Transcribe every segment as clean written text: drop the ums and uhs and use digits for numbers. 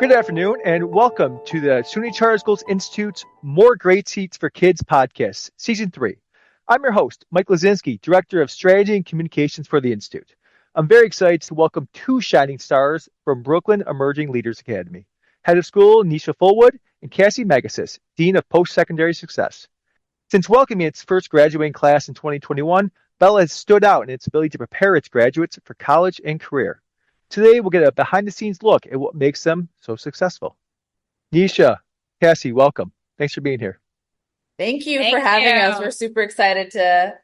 Good afternoon, and welcome to the SUNY Charter Schools Institute's More Great Seats for Kids podcast, Season 3. I'm your host, Mike Lazinski, Director of Strategy and Communications for the Institute. I'm very excited to welcome two shining stars from Brooklyn Emerging Leaders Academy, Head of School Nicia Fullwood and Cassie Magesis, Dean of Postsecondary Success. Since welcoming its first graduating class in 2021, Bella has stood out in its ability to prepare its graduates for college and career. Today, we'll get a behind-the-scenes look at what makes them so successful. Nicia, Cassie, welcome. Thanks for being here. Thank you for having us. We're super excited to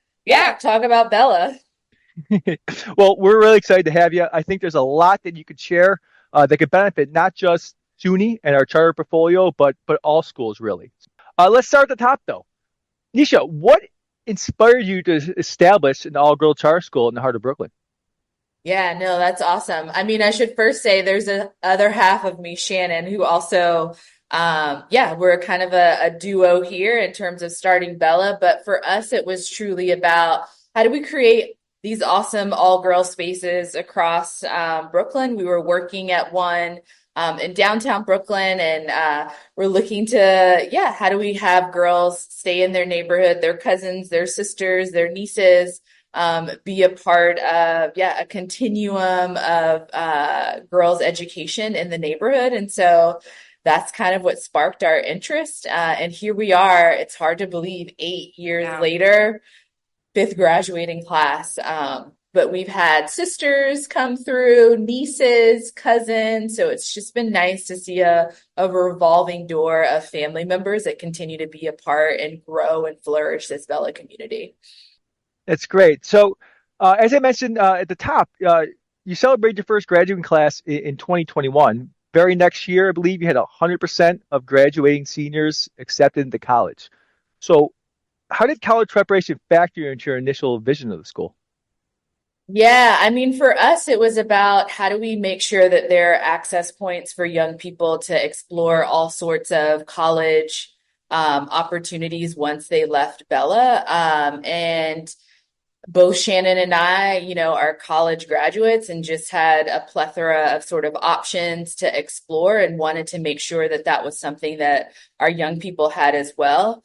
talk about Bella. Well, we're really excited to have you. I think there's a lot that you could share that could benefit not just SUNY and our charter portfolio, but all schools, really. Let's start at the top, though. Nicia, what inspired you to establish an all-girl charter school in the heart of Brooklyn? Yeah, no, that's awesome. I mean, I should first say there's a other half of me, Shannon, who also, we're kind of a duo here in terms of starting Bella. But for us, it was truly about how do we create these awesome all-girl spaces across Brooklyn. We were working at one in downtown Brooklyn, and we're looking to, how do we have girls stay in their neighborhood, their cousins, their sisters, their nieces, be a part of, a continuum of girls' education in the neighborhood. And so that's kind of what sparked our interest. And here we are. It's hard to believe 8 years later, fifth graduating class. But we've had sisters come through, nieces, cousins. So it's just been nice to see a revolving door of family members that continue to be a part and grow and flourish this Bella community. That's great. So, as I mentioned at the top, you celebrated your first graduating class in 2021. Very next year, I believe you had 100% of graduating seniors accepted into college. So, how did college preparation factor into your initial vision of the school? Yeah, I mean, for us, it was about how do we make sure that there are access points for young people to explore all sorts of college opportunities once they left Bella. And both Shannon and I, are college graduates and just had a plethora of sort of options to explore and wanted to make sure that that was something that our young people had as well.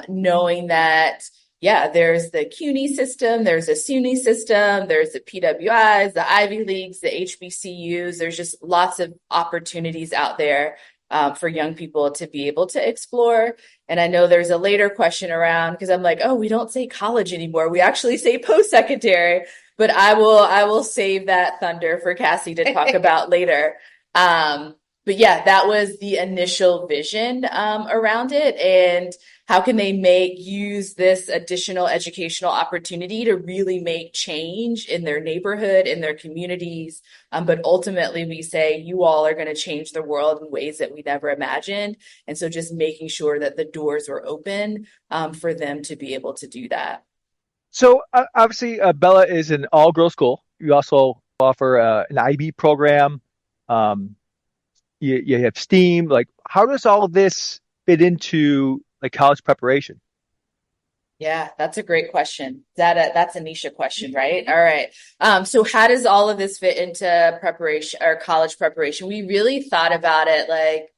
Knowing that, there's the CUNY system, there's a SUNY system, there's the PWIs, the Ivy Leagues, the HBCUs. There's just lots of opportunities out there for young people to be able to explore. And I know there's a later question around because I'm like, oh, we don't say college anymore. We actually say post-secondary, but I will save that thunder for Cassie to talk about later. But that was the initial vision around it. And how can they use this additional educational opportunity to really make change in their neighborhood, in their communities? But ultimately, we say you all are going to change the world in ways that we never imagined. And so just making sure that the doors were open for them to be able to do that. So obviously, Bella is an all-girls school. You also offer an IB program. You have STEAM. Like, how does all of this fit into college preparation? Yeah, that's a great question. That's a Nicia question, right? All right. So how does all of this fit into preparation or college preparation? We really thought about it like,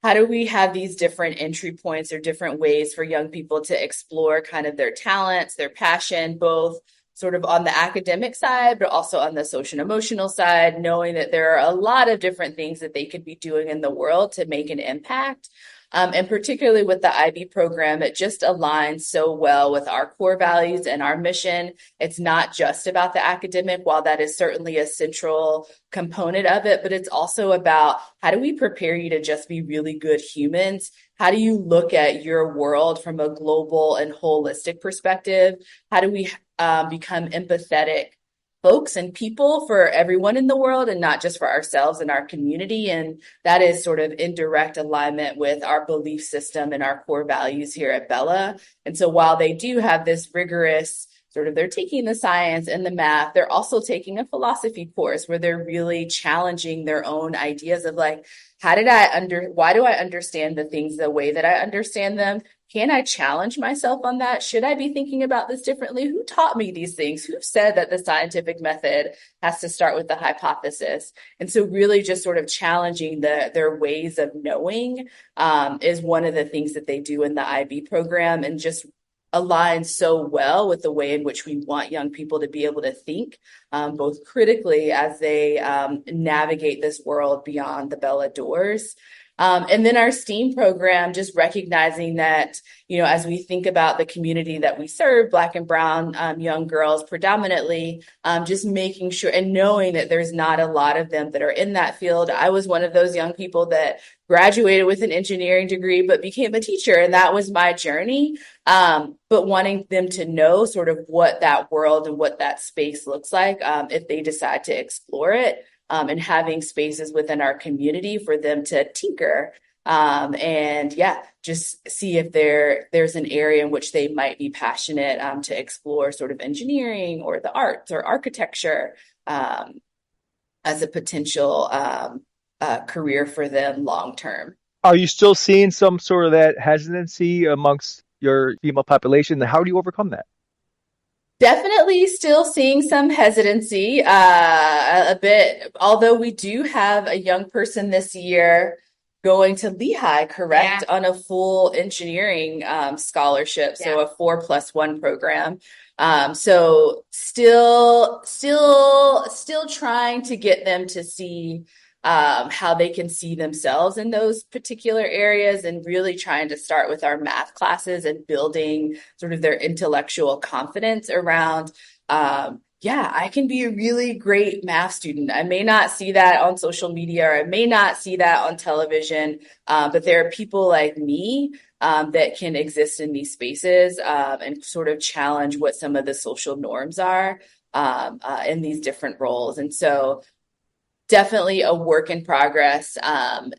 how do we have these different entry points or different ways for young people to explore kind of their talents, their passion, both sort of on the academic side, but also on the social and emotional side, knowing that there are a lot of different things that they could be doing in the world to make an impact. And particularly with the IB program, it just aligns so well with our core values and our mission. It's not just about the academic, while that is certainly a central component of it, but it's also about how do we prepare you to just be really good humans? How do you look at your world from a global and holistic perspective? How do we become empathetic folks and people for everyone in the world and not just for ourselves and our community? And that is sort of in direct alignment with our belief system and our core values here at Bella. And so while they do have this rigorous they're taking the science and the math, they're also taking a philosophy course where they're really challenging their own ideas of like, why do I understand the things the way that I understand them? can I challenge myself on that? Should I be thinking about this differently? Who taught me these things? Who said that the scientific method has to start with the hypothesis? And so really just sort of challenging their ways of knowing is one of the things that they do in the IB program, and just aligns so well with the way in which we want young people to be able to think, both critically as they navigate this world beyond the Bella doors. And then our STEAM program, just recognizing that, as we think about the community that we serve, Black and Brown young girls predominantly, just making sure and knowing that there's not a lot of them that are in that field. I was one of those young people that graduated with an engineering degree, but became a teacher, and that was my journey. But wanting them to know sort of what that world and what that space looks like if they decide to explore it. And having spaces within our community for them to tinker and just see if there's an area in which they might be passionate to explore sort of engineering or the arts or architecture as a potential career for them long term. Are you still seeing some sort of that hesitancy amongst your female population? How do you overcome that? Definitely still seeing some hesitancy a bit, although we do have a young person this year going to Lehigh, correct, on a full engineering scholarship, so a 4+1 program. So still trying to get them to see how they can see themselves in those particular areas, and really trying to start with our math classes and building sort of their intellectual confidence around, I can be a really great math student. I may not see that on social media, or I may not see that on television, but there are people like me that can exist in these spaces and sort of challenge what some of the social norms are in these different roles. And so definitely a work in progress,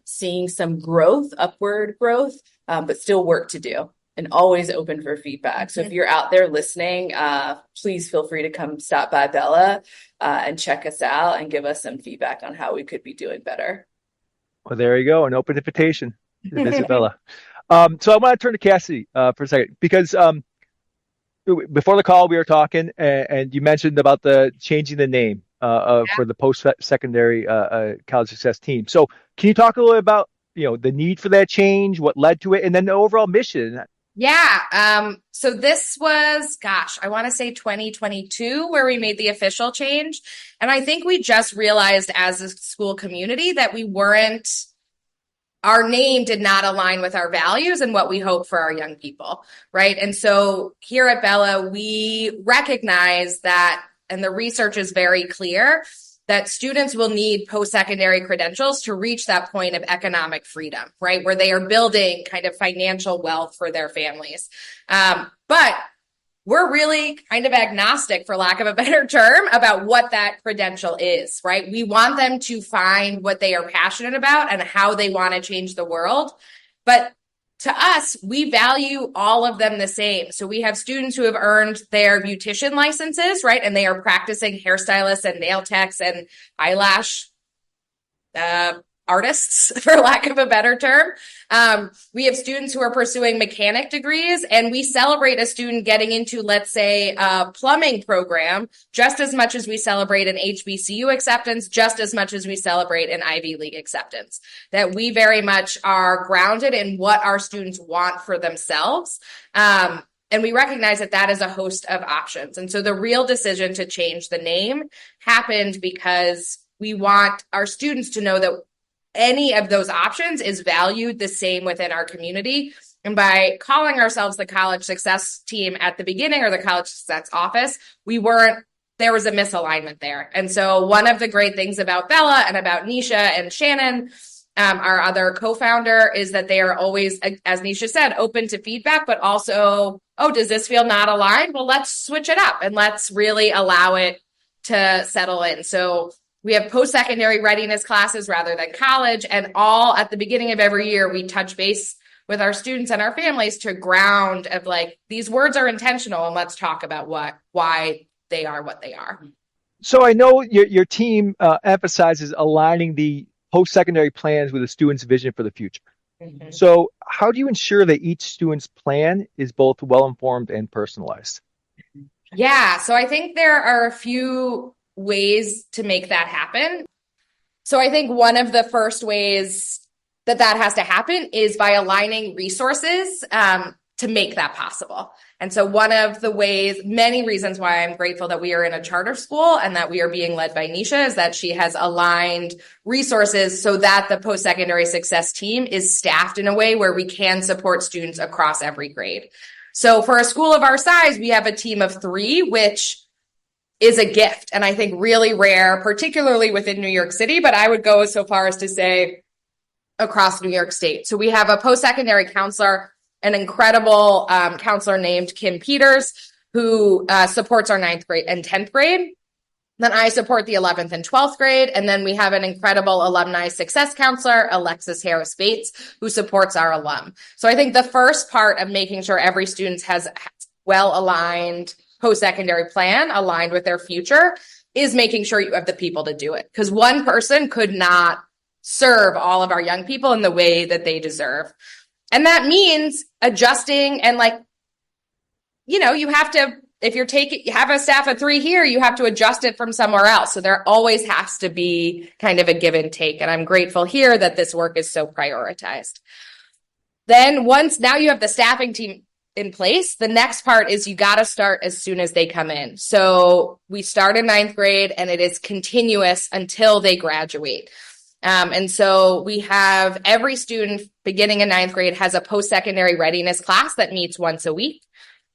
seeing some growth, upward growth, but still work to do, and always open for feedback. So if you're out there listening, please feel free to come stop by Bella and check us out and give us some feedback on how we could be doing better. Well, there you go. An open invitation to visit Bella. So I want to turn to Cassie for a second, because before the call we were talking and you mentioned about the changing the name for the post-secondary college success team. So can you talk a little about, the need for that change, what led to it, and then the overall mission? Yeah. So this was, I want to say 2022 where we made the official change. And I think we just realized as a school community that our name did not align with our values and what we hope for our young people, right? And so here at Bella, we recognize that, and the research is very clear, that students will need post-secondary credentials to reach that point of economic freedom, right? Where they are building kind of financial wealth for their families. But we're really kind of agnostic, for lack of a better term, about what that credential is, right? We want them to find what they are passionate about and how they want to change the world. But to us, we value all of them the same. So we have students who have earned their beautician licenses, right? And they are practicing hairstylists and nail techs and eyelash artists, for lack of a better term. We have students who are pursuing mechanic degrees, and we celebrate a student getting into, let's say, a plumbing program just as much as we celebrate an HBCU acceptance, just as much as we celebrate an Ivy League acceptance. That we very much are grounded in what our students want for themselves. And we recognize that that is a host of options. And so the real decision to change the name happened because we want our students to know that any of those options is valued the same within our community. And by calling ourselves the College Success Team at the beginning, or the College Success Office, there was a misalignment there. And so one of the great things about Bella and about Nicia and Shannon, our other co-founder, is that they are always, as Nicia said, open to feedback, but also, does this feel not aligned? Well, let's switch it up and let's really allow it to settle in. So we have post-secondary readiness classes rather than college, and all at the beginning of every year, we touch base with our students and our families to ground of these words are intentional, and let's talk about why they are what they are. So I know your team emphasizes aligning the post-secondary plans with the student's vision for the future. Mhm. So how do you ensure that each student's plan is both well-informed and personalized? Yeah, so I think there are a few ways to make that happen. So I think one of the first ways that that has to happen is by aligning resources to make that possible. And so one of the ways, many reasons why I'm grateful that we are in a charter school and that we are being led by Nicia is that she has aligned resources so that the post-secondary success team is staffed in a way where we can support students across every grade. So for a school of our size, we have a team of 3, which is a gift. And I think really rare, particularly within New York City, but I would go so far as to say across New York State. So we have a post-secondary counselor, an incredible counselor named Kim Peters, who supports our 9th grade and 10th grade. Then I support the 11th and 12th grade. And then we have an incredible alumni success counselor, Alexis Harris Bates, who supports our alum. So I think the first part of making sure every student has well-aligned post-secondary plan aligned with their future is making sure you have the people to do it. Because one person could not serve all of our young people in the way that they deserve. And that means adjusting and you have to, if you have a staff of 3 here, you have to adjust it from somewhere else. So there always has to be kind of a give and take. And I'm grateful here that this work is so prioritized. Then now you have the staffing team in place, the next part is you got to start as soon as they come in. So we start in 9th grade and it is continuous until they graduate. And so we have every student beginning in 9th grade has a post-secondary readiness class that meets once a week.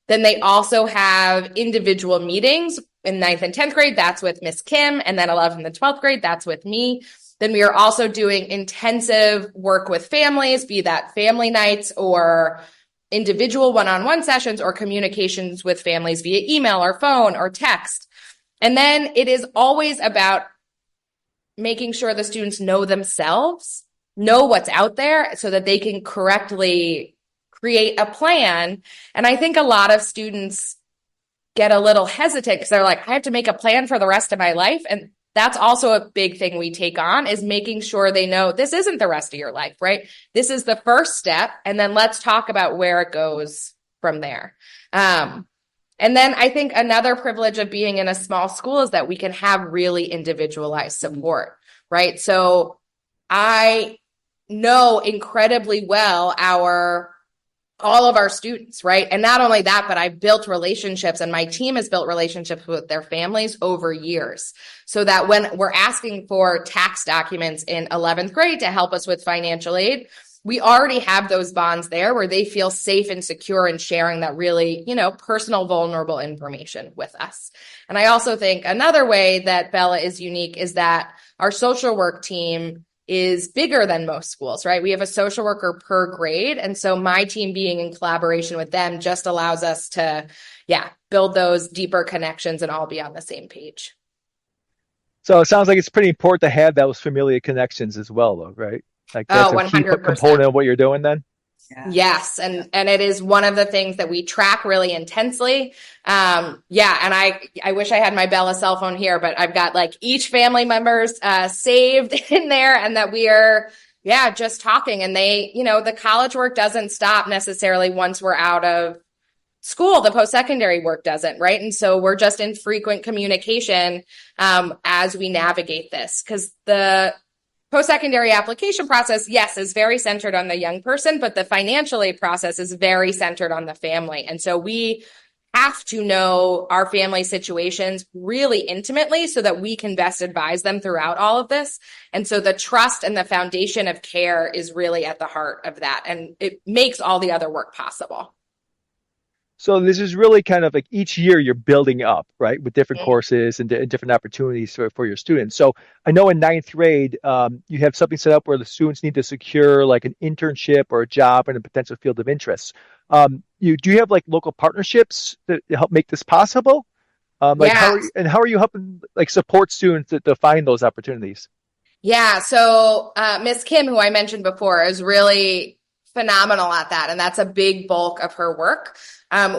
Then they also have individual meetings in 9th and 10th grade. That's with Miss Kim. And then 11th and 12th grade, that's with me. Then we are also doing intensive work with families, be that family nights or individual one-on-one sessions or communications with families via email or phone or text. And then it is always about making sure the students know themselves, know what's out there so that they can correctly create a plan. And I think a lot of students get a little hesitant because they're like, I have to make a plan for the rest of my life. And that's also a big thing we take on is making sure they know this isn't the rest of your life, right? This is the first step. And then let's talk about where it goes from there. And then I think another privilege of being in a small school is that we can have really individualized support, right? So I know incredibly well all of our students, right? And not only that, but I've built relationships and my team has built relationships with their families over years so that when we're asking for tax documents in 11th grade to help us with financial aid, we already have those bonds there where they feel safe and secure in sharing that really, personal, vulnerable information with us. And I also think another way that Bella is unique is that our social work team is bigger than most schools, right? We have a social worker per grade. And so my team being in collaboration with them just allows us to, build those deeper connections and all be on the same page. So it sounds like it's pretty important to have those familiar connections as well, though, right? Like that's a key 100%. component of what you're doing then? Yeah. Yes. And it is one of the things that we track really intensely. And I wish I had my Bella cell phone here, but I've got each family member's saved in there and that we are, just talking. And they, the college work doesn't stop necessarily once we're out of school. The post-secondary work doesn't, right? And so we're just in frequent communication as we navigate this because the post-secondary application process, yes, is very centered on the young person, but the financial aid process is very centered on the family. And so we have to know our family situations really intimately so that we can best advise them throughout all of this. And so the trust and the foundation of care is really at the heart of that. And it makes all the other work possible. So this is really kind of like each year you're building up, right, with different courses and different opportunities for your students. So I know in 9th grade, you have something set up where the students need to secure like an internship or a job in a potential field of interest. Do you have local partnerships that help make this possible? How are you helping support students to find those opportunities? Yeah. So Miss Kim, who I mentioned before, is really phenomenal at that. And that's a big bulk of her work.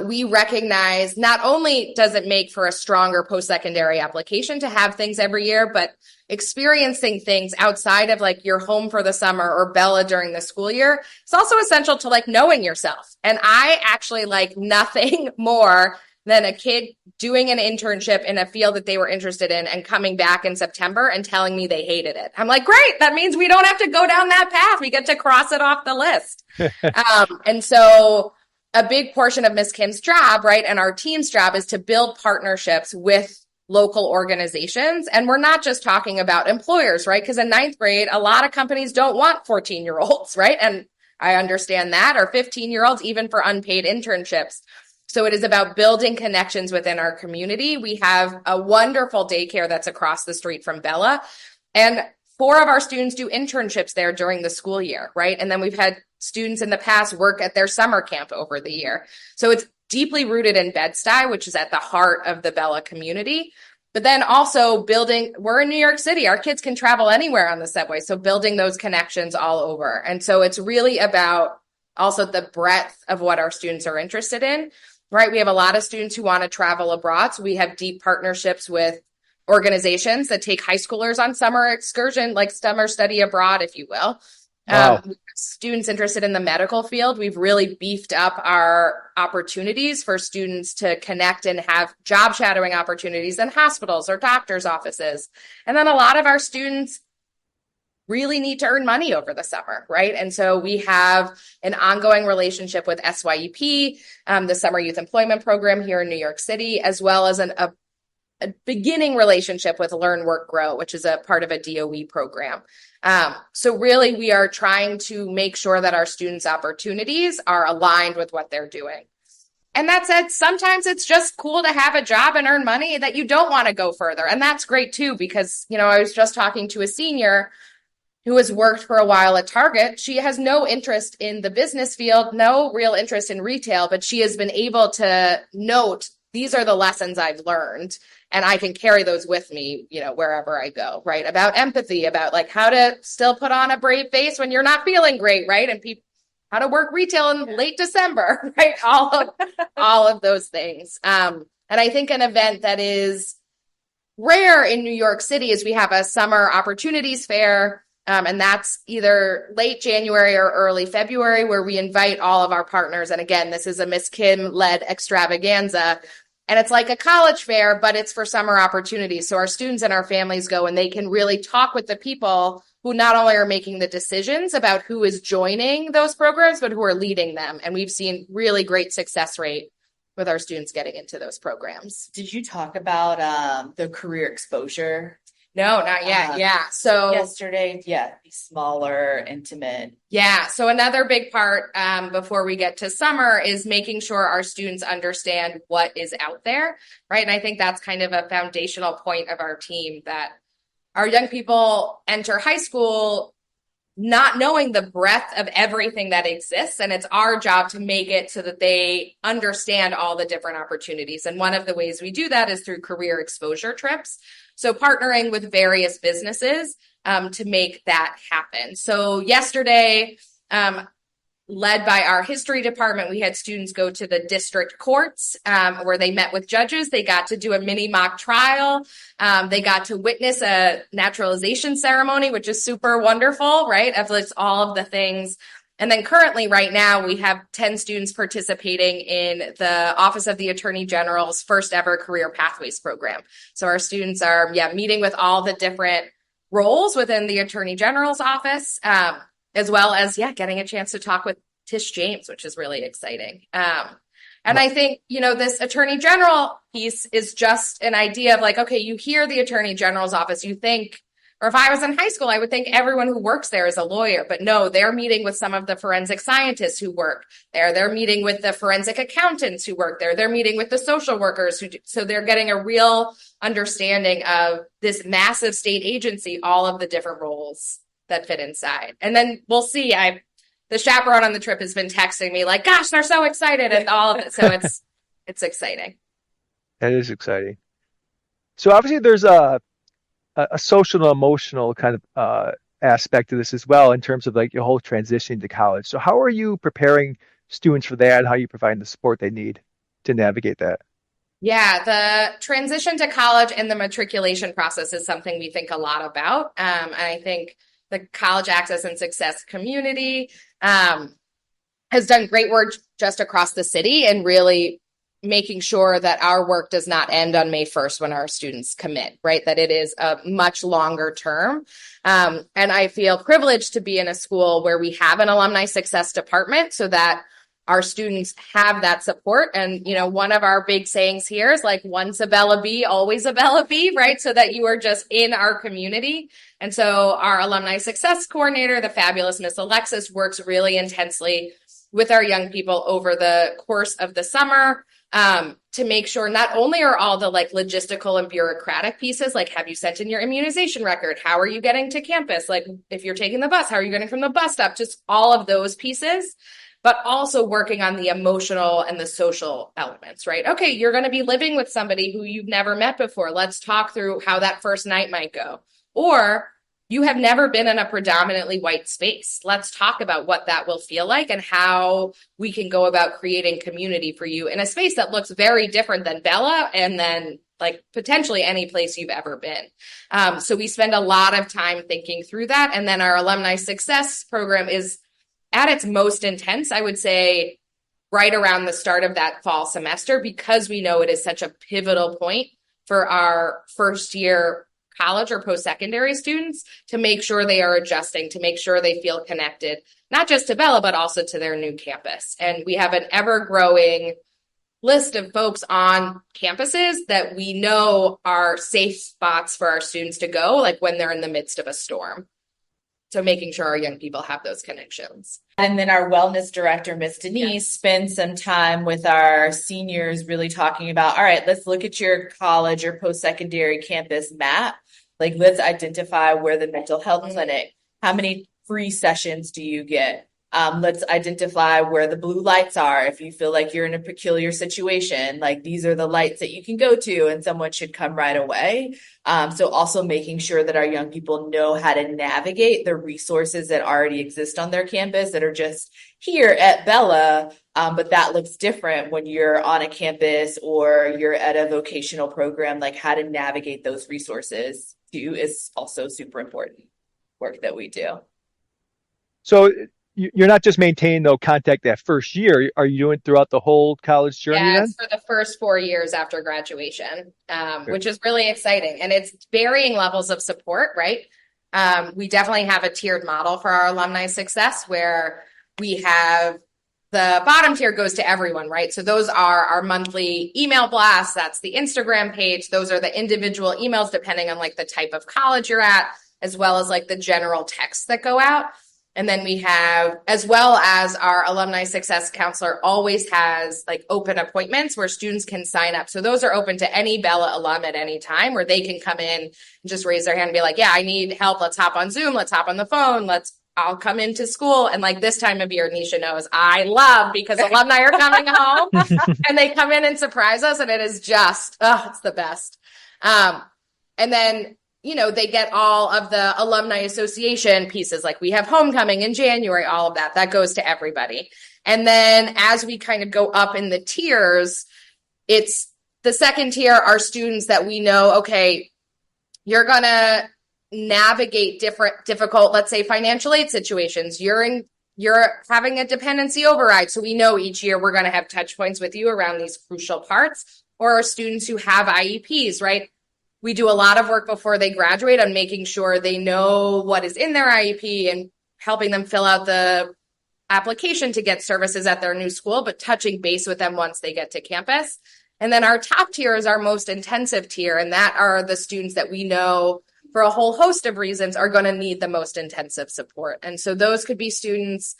We recognize not only does it make for a stronger post-secondary application to have things every year, but experiencing things outside of like your home for the summer or Bella during the school year, it's also essential to like knowing yourself. And I actually like nothing more than a kid doing an internship in a field that they were interested in and coming back in September and telling me they hated it. I'm like, great, that means we don't have to go down that path. We get to cross it off the list. And so a big portion of Miss Kim's job, right, and our team's job is to build partnerships with local organizations. And we're not just talking about employers, right? Because in ninth grade, a lot of companies don't want 14-year-olds, right? And I understand that, or 15-year-olds, even for unpaid internships. So it is about building connections within our community. We have a wonderful daycare that's across the street from Bella. And 4 of our students do internships there during the school year, right? And then we've had students in the past work at their summer camp over the year. So it's deeply rooted in Bed-Stuy, which is at the heart of the Bella community. But then also building, we're in New York City, our kids can travel anywhere on the subway. So building those connections all over. And so it's really about also the breadth of what our students are interested in, right? We have a lot of students who want to travel abroad. So we have deep partnerships with organizations that take high schoolers on summer excursion, like summer study abroad, if you will. Wow. Students interested in the medical field, we've really beefed up our opportunities for students to connect and have job shadowing opportunities in hospitals or doctors' offices. And then a lot of our students really need to earn money over the summer, right? And so we have an ongoing relationship with SYEP, the Summer Youth Employment Program here in New York City, as well as a beginning relationship with Learn, Work, Grow, which is a part of a DOE program. So really, we are trying to make sure that our students' opportunities are aligned with what they're doing. And that said, sometimes it's just cool to have a job and earn money that you don't want to go further. And that's great too, because, you know, I was just talking to a senior who has worked for a while at Target. She has no interest in the business field, no real interest in retail, but she has been able to note these are the lessons I've learned, and I can carry those with me, you know, wherever I go, right? About empathy, about like how to still put on a brave face when you're not feeling great, right? And how to work retail in late December, right? All of those things. And I think an event that is rare in New York City is we have a summer opportunities fair. And that's either late January or early February, where we invite all of our partners. And again, this is a Miss Kim-led extravaganza. And it's like a college fair, but it's for summer opportunities. So our students and our families go and they can really talk with the people who not only are making the decisions about who is joining those programs, but who are leading them. And we've seen really great success rate with our students getting into those programs. Did you talk about the career exposure? No, not yet. Yeah. So yesterday, be smaller, intimate. Yeah. So another big part before we get to summer is making sure our students understand what is out there, right? And I think that's kind of a foundational point of our team, that our young people enter high school not knowing the breadth of everything that exists. And it's our job to make it so that they understand all the different opportunities. And one of the ways we do that is through career exposure trips. So partnering with various businesses to make that happen. So yesterday, led by our history department, we had students go to the district courts where they met with judges. They got to do a mini mock trial. They got to witness a naturalization ceremony, which is super wonderful, right? Of all of the things. And then currently right now we have 10 students participating in the Office of the Attorney General's first ever Career Pathways program. So our students are meeting with all the different roles within the Attorney General's office, as well as getting a chance to talk with Tish James, which is really exciting. And I think, this Attorney General piece is just an idea of like, okay, you hear the Attorney General's office, you think, or if I was in high school, I would think everyone who works there is a lawyer. But no, they're meeting with some of the forensic scientists who work there. They're meeting with the forensic accountants who work there. They're meeting with the social workers so they're getting a real understanding of this massive state agency, all of the different roles that fit inside. And then we'll see. The chaperone on the trip has been texting me like, gosh, they're so excited, and all of it. So it's exciting. That is exciting. So obviously there's a social and emotional kind of aspect of this as well in terms of like your whole transition to college. So how are you preparing students for that? How are you providing the support they need to navigate that? Yeah, the transition to college and the matriculation process is something we think a lot about. And I think the College Access and Success community has done great work just across the city and really making sure that our work does not end on May 1st when our students commit, right? That it is a much longer term. And I feel privileged to be in a school where we have an alumni success department so that our students have that support. And, you know, one of our big sayings here is like, once a Bella Bee, always a Bella Bee, right? So that you are just in our community. And so our alumni success coordinator, the fabulous Miss Alexis, works really intensely with our young people over the course of the summer to make sure not only are all the like logistical and bureaucratic pieces, like have you sent in your immunization record? How are you getting to campus? Like if you're taking the bus, how are you getting from the bus stop? Just all of those pieces, but also working on the emotional and the social elements, right? Okay, you're going to be living with somebody who you've never met before. Let's talk through how that first night might go. Or you have never been in a predominantly white space. Let's talk about what that will feel like and how we can go about creating community for you in a space that looks very different than Bella and then like potentially any place you've ever been. So we spend a lot of time thinking through that. And then our alumni success program is at its most intense, I would say, right around the start of that fall semester, because we know it is such a pivotal point for our first year college or post-secondary students to make sure they are adjusting, to make sure they feel connected, not just to Bella, but also to their new campus. And we have an ever-growing list of folks on campuses that we know are safe spots for our students to go, like when they're in the midst of a storm. So making sure our young people have those connections. And then our wellness director, Miss Denise, spends some time with our seniors really talking about, all right, let's look at your college or post-secondary campus map. Like, let's identify where the mental health clinic, how many free sessions do you get? Let's identify where the blue lights are. If you feel like you're in a peculiar situation, like these are the lights that you can go to and someone should come right away. So also making sure that our young people know how to navigate the resources that already exist on their campus that are just here at Bella. But that looks different when you're on a campus or you're at a vocational program, like how to navigate those resources too is also super important work that we do. So you're not just maintaining though contact that first year. Are you doing it throughout the whole college journey then? It's for the first 4 years after graduation, which is really exciting. And it's varying levels of support, right? We definitely have a tiered model for our alumni success where we have the bottom tier goes to everyone, right? So those are our monthly email blasts. That's the Instagram page. Those are the individual emails depending on like the type of college you're at, as well as like the general texts that go out. And then we have, as well as our alumni success counselor always has like open appointments where students can sign up. So those are open to any Bella alum at any time where they can come in and just raise their hand and be like, yeah, I need help. Let's hop on Zoom. Let's hop on the phone. I'll come into school. And like this time of year, Nicia knows I love because alumni are coming home and they come in and surprise us. And it is just, it's the best. And then, you know, they get all of the alumni association pieces, like we have homecoming in January, all of that goes to everybody. And then as we kind of go up in the tiers, it's the second tier are students that we know, okay, you're going to navigate difficult, let's say financial aid situations. You're having a dependency override. So we know each year we're going to have touch points with you around these crucial parts, or our students who have IEPs, right? We do a lot of work before they graduate on making sure they know what is in their IEP and helping them fill out the application to get services at their new school, but touching base with them once they get to campus. And then our top tier is our most intensive tier, and that are the students that we know for a whole host of reasons are going to need the most intensive support. And so those could be students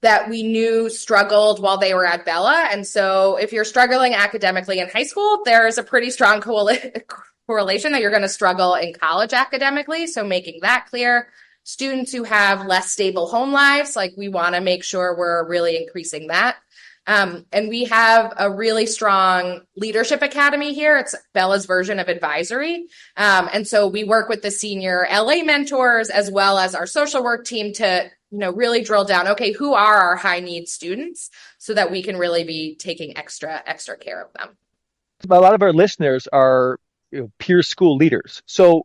that we knew struggled while they were at Bella. And so if you're struggling academically in high school, there's a pretty strong correlation that you're going to struggle in college academically. So making that clear. Students who have less stable home lives, like we want to make sure we're really increasing that. And we have a really strong leadership academy here. It's Bella's version of advisory. And so we work with the senior LA mentors as well as our social work team to really drill down, okay, who are our high need students so that we can really be taking extra care of them. A lot of our listeners are peer school leaders. So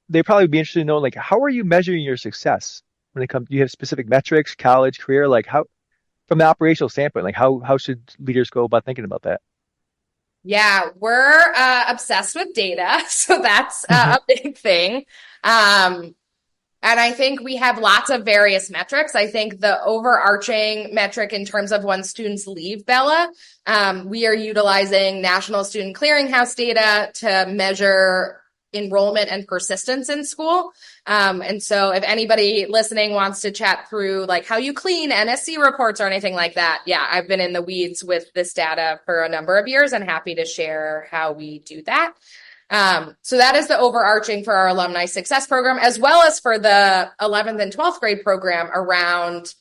they probably be interested in knowing, like, how are you measuring your success when it comes, do you have specific metrics, college, career, like how, from the operational standpoint, like how should leaders go about thinking about that? Yeah, we're obsessed with data. So that's a big thing. And I think we have lots of various metrics. I think the overarching metric in terms of when students leave Bella, we are utilizing National Student Clearinghouse data to measure enrollment and persistence in school. And so if anybody listening wants to chat through like how you clean NSC reports or anything like that, yeah, I've been in the weeds with this data for a number of years and happy to share how we do that. So that is the overarching for our alumni success program, as well as for the 11th and 12th grade program around,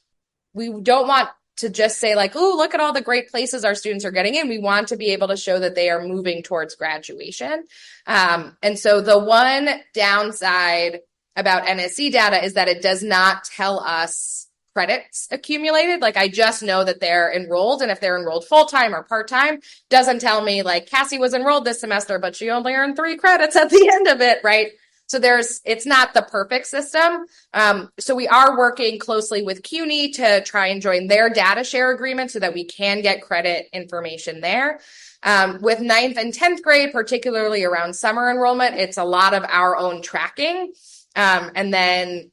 we don't want to just say like, oh, look at all the great places our students are getting in. We want to be able to show that they are moving towards graduation. And so the one downside about NSC data is that it does not tell us credits accumulated. Like I just know that they're enrolled, and if they're enrolled full-time or part-time, doesn't tell me like Cassie was enrolled this semester, but she only earned 3 credits at the end of it, right? So it's not the perfect system. So we are working closely with CUNY to try and join their data share agreement so that we can get credit information there. With 9th and 10th grade, particularly around summer enrollment, it's a lot of our own tracking. And then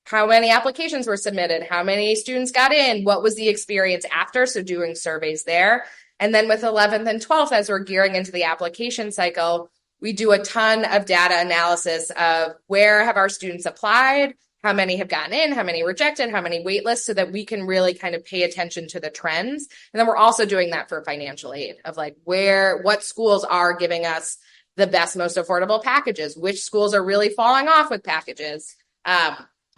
how many applications were submitted, how many students got in, what was the experience after, so doing surveys there. And then with 11th and 12th, as we're gearing into the application cycle, we do a ton of data analysis of where have our students applied, how many have gotten in, how many rejected, how many waitlists, so that we can really kind of pay attention to the trends. And then we're also doing that for financial aid of like what schools are giving us the best, most affordable packages, which schools are really falling off with packages.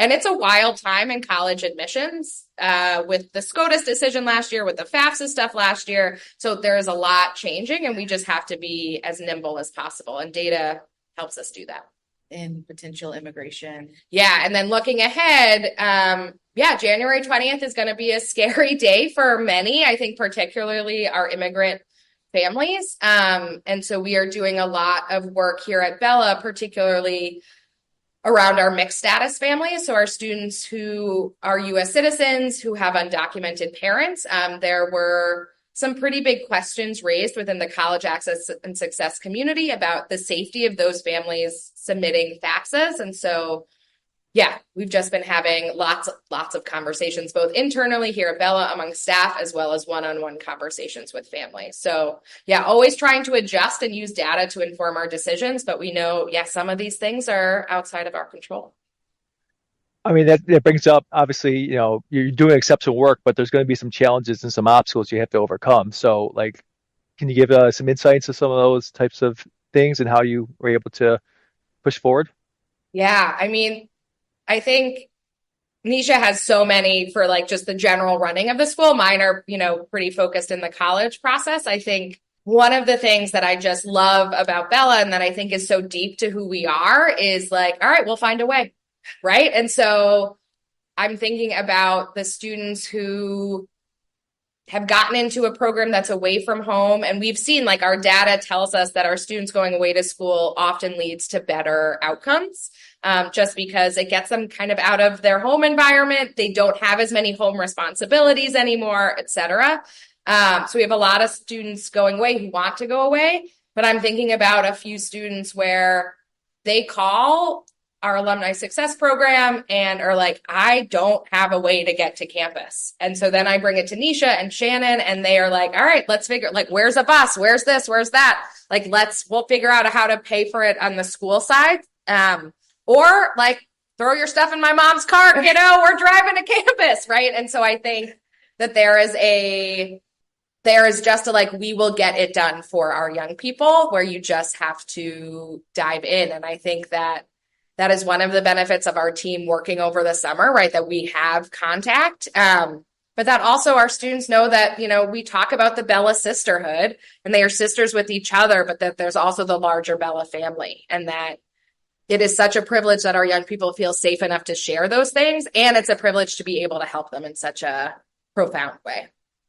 And it's a wild time in college admissions with the SCOTUS decision last year, with the FAFSA stuff last year. So there is a lot changing, and we just have to be as nimble as possible. And data helps us do that. In potential immigration. Yeah. And then looking ahead, January 20th is going to be a scary day for many, I think particularly our immigrant families. And so we are doing a lot of work here at Bella, particularly around our mixed status families. So our students who are U.S. citizens who have undocumented parents. There were some pretty big questions raised within the college access and success community about the safety of those families submitting FAFSAs. And so, yeah, we've just been having lots of conversations, both internally here at Bella among staff, as well as one-on-one conversations with families. So yeah, always trying to adjust and use data to inform our decisions. But we know, some of these things are outside of our control. I mean, that brings up, obviously, you're doing exceptional work, but there's going to be some challenges and some obstacles you have to overcome. So like, can you give some insights to some of those types of things and how you were able to push forward? Yeah, I mean, I think Nicia has so many for like just the general running of the school. Mine are, pretty focused in the college process. I think one of the things that I just love about Bella and that I think is so deep to who we are is like, all right, we'll find a way, right? And so I'm thinking about the students who have gotten into a program that's away from home. And we've seen like our data tells us that our students going away to school often leads to better outcomes. Just because it gets them kind of out of their home environment. They don't have as many home responsibilities anymore, et cetera. So we have a lot of students going away who want to go away, but I'm thinking about a few students where they call our alumni success program and are like, I don't have a way to get to campus. And so then I bring it to Nicia and Shannon, and they are like, all right, let's figure, like, where's a bus? Where's this? Where's that? Like, we'll figure out how to pay for it on the school side. Or like throw your stuff in my mom's car, we're driving to campus, right? And so I think that there is just we will get it done for our young people where you just have to dive in. And I think that is one of the benefits of our team working over the summer, right? That we have contact. But that also our students know that, we talk about the Bella sisterhood and they are sisters with each other, but that there's also the larger Bella family, and that it is such a privilege that our young people feel safe enough to share those things. And it's a privilege to be able to help them in such a profound way.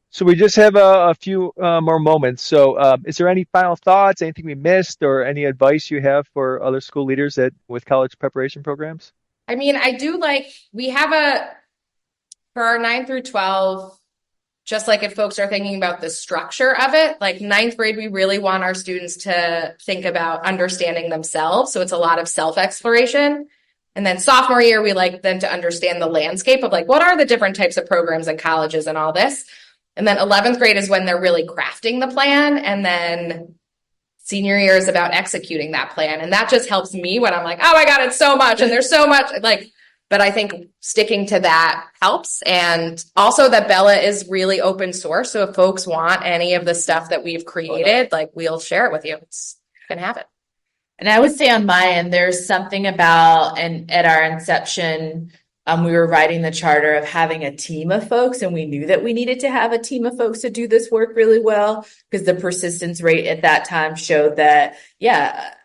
So we just have a few more moments. So is there any final thoughts, anything we missed, or any advice you have for other school leaders with college preparation programs? I mean, I do we have for our 9 through 12, just like if folks are thinking about the structure of it, like ninth grade, we really want our students to think about understanding themselves. So it's a lot of self-exploration. And then sophomore year, we like them to understand the landscape of what are the different types of programs and colleges and all this. And then 11th grade is when they're really crafting the plan. And then senior year is about executing that plan. And that just helps me when I'm like, oh my God, it's so much. And there's so much but I think sticking to that helps. And also that Bella is really open source. So if folks want any of the stuff that we've created, we'll share it with you. You can have it. And I would say on my end, there's something about, and at our inception, we were writing the charter of having a team of folks, and we knew that we needed to have a team of folks to do this work really well, because the persistence rate at that time showed that,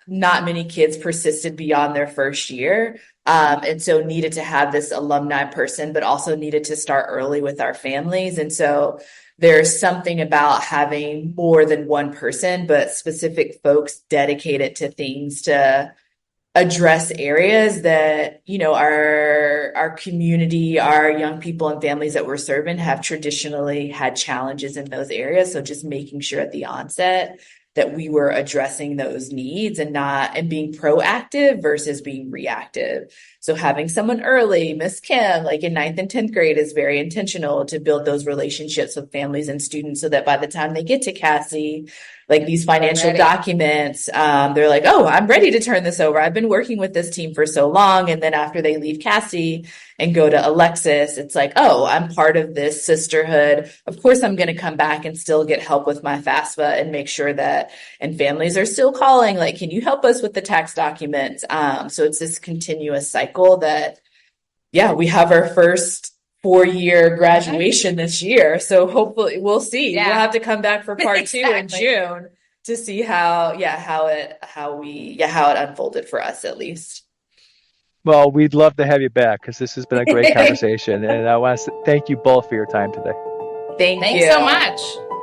not many kids persisted beyond their first year. And so needed to have this alumni person, but also needed to start early with our families. And so there's something about having more than one person, but specific folks dedicated to things to address areas that, our community, our young people and families that we're serving have traditionally had challenges in those areas. So just making sure at the onset that we were addressing those needs and being proactive versus being reactive. So having someone early, Miss Kim, in 9th and 10th grade, is very intentional to build those relationships with families and students so that by the time they get to Cassie, these financial documents, they're like, oh, I'm ready to turn this over. I've been working with this team for so long. And then after they leave Cassie and go to Alexis, it's like, oh, I'm part of this sisterhood. Of course, I'm going to come back and still get help with my FAFSA and make sure that, and families are still calling, can you help us with the tax documents? So it's this continuous cycle that, we have our first 4-year graduation this year. So hopefully we'll see. We'll have to come back for part 2 in June to see how it unfolded for us at least. Well, we'd love to have you back because this has been a great conversation. And I want to thank you both for your time today. Thanks so much.